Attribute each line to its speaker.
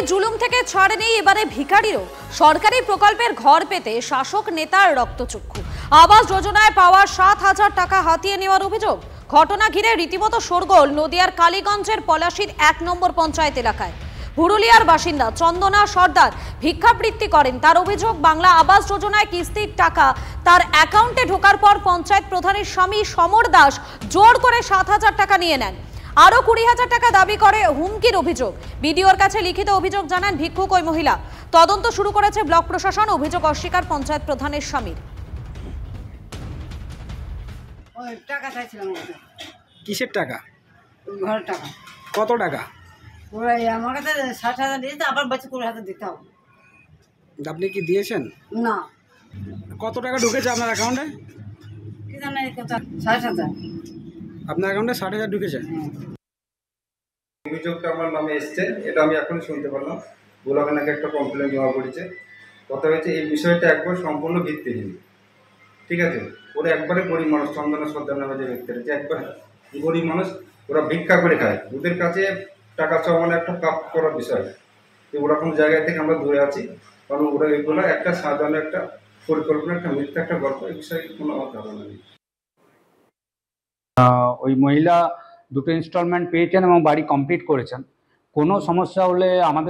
Speaker 1: জুলুম থেকে ছাড় নেই এবারে ভিখারিরও। সরকারি প্রকল্পের ঘর পেতে শাসক নেতার রক্তচক্ষু। আবাস যোজনায় পাওয়া 7,000 টাকা হাতিয়ে নেওয়ার অভিযোগ। ঘটনা ঘিরে রীতিমতো শোরগোল নদিয়ার কালীগঞ্জের পলাশীর 1 নম্বর পঞ্চায়েত এলাকায়। পুরুলিয়ার বাসিন্দা চন্দনা সর্দার ভিক্ষাবৃত্তি করেন। তার অভিযোগ, বাংলা আবাস যোজনায় কিস্তির টাকা তার অ্যাকাউন্টে ঢোকার পর পঞ্চায়েত প্রধানের স্বামী সমর দাস জোর করে 7,000 টাকা নিয়ে নেন। আরো 20,000 টাকা দাবি করে হুমকির অভিযোগ। বিডিওর কাছে লিখিত অভিযোগ জানান ভিক্ষুক ওই মহিলা। তদন্ত শুরু করেছে ব্লক প্রশাসন। অভিযোগ অস্বীকার পঞ্চায়েত প্রধানের স্বামীর।
Speaker 2: টাকা চাইছিলাম।
Speaker 3: কিসের টাকা?
Speaker 2: ঘরের টাকা।
Speaker 3: কত টাকা?
Speaker 2: আমার কাছে 60,000 দিয়েছে, আবার বলছে 20,000 দিতে হবে।
Speaker 3: আপনি কি দিয়েছেন?
Speaker 2: না।
Speaker 3: কত টাকা ঢুকেছে আপনার অ্যাকাউন্টে?
Speaker 2: কি জানি কত? 60,000।
Speaker 3: আপনার অ্যাকাউন্টে 60,000 ঢুকেছে?
Speaker 4: অভিযোগটা আমার নামে এসছে, এটা আমি এখনই শুনতে পারলাম। ব্লকে নাকি একটা কমপ্লেন জমা পড়েছে। কথা হয়েছে এই বিষয়টা একবার সম্পূর্ণ ভিত্তিহীন। ঠিক আছে, ওরা একবারে গরিব মানুষ, চন্দনা সর্দার নামে যে ব্যক্তিরা, যে একবার গরিব মানুষ, ওরা ভিক্ষা করে খায়। ওদের কাছে টাকা চাওয়া মানে একটা পাপ করার বিষয়। তো ওরকম জায়গা থেকে আমরা দূরে আছি, কারণ ওরা এগুলো একটা সাজানো একটা পরিকল্পনা, একটা মিথ্যা একটা গল্প, এই বিষয়ে কোনো ধারণা নেই।
Speaker 5: ওই মহিলা দুটো ইনস্টলমেন্ট পেয়েছেন এবং বাড়ি কমপ্লিট করেছেন। কোনো সমস্যা হলে আমাদের